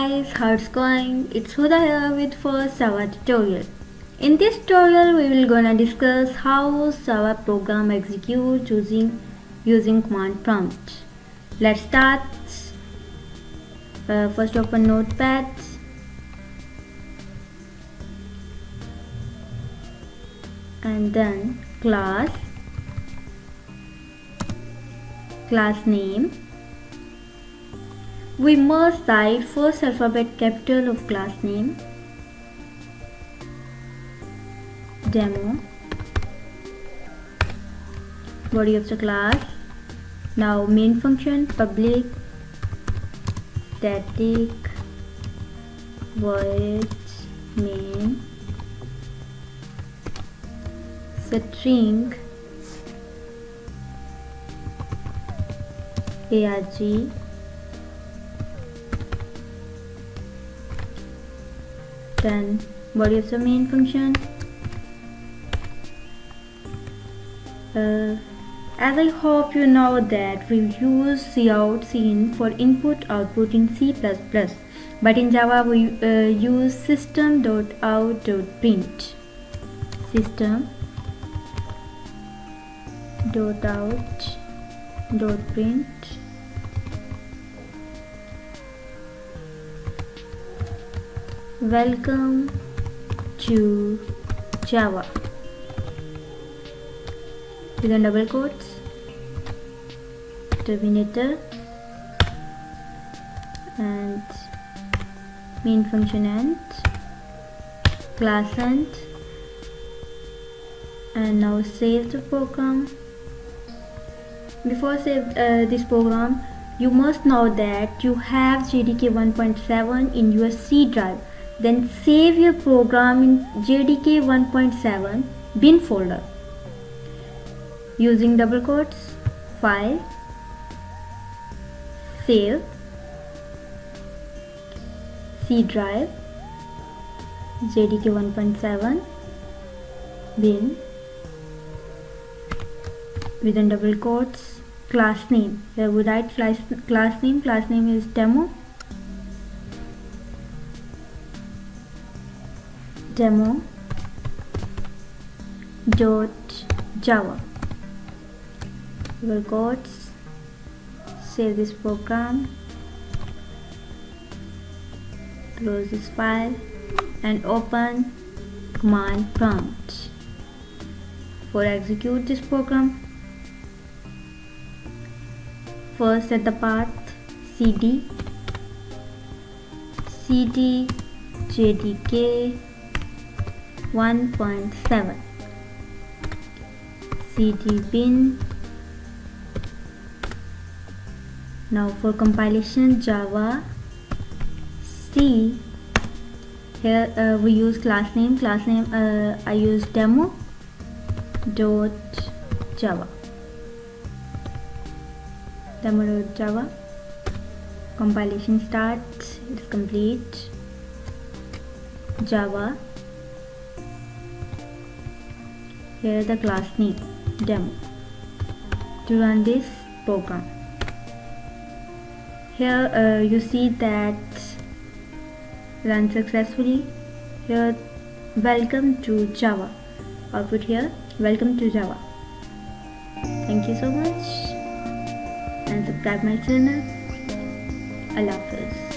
guys, how's it going? It's Huda here with first Java tutorial. In this tutorial we will gonna discuss how Java program executes using command prompt. Let's start. First open Notepad and then class name. We must write first alphabet capital of class name, demo, body of the class. Now main function public static void main string arg then body of the main function. As I hope you know that we use cout cin for input output in C++, but in Java we use system.out.print. System.out.print welcome to Java within double quotes, terminator and main function end, class end, and now save the program. Before save this program, you must know that you have JDK 1.7 in your C drive. Then save your program in JDK 1.7 bin folder using double quotes, file, save, C drive, JDK 1.7 bin within double quotes, class name. Here we write class name is demo dot java, double quotes, save this program, close this file and open command prompt. For execute this program, first set the path cd jdk 1.7 cd bin. Now for compilation Java C, here we use class name I use demo dot java, compilation start, it's complete. Java, here the class name demo. To run this program, here you see that run successfully. Here welcome to Java, output here welcome to Java. Thank you so much and subscribe my channel. Allah Hafiz.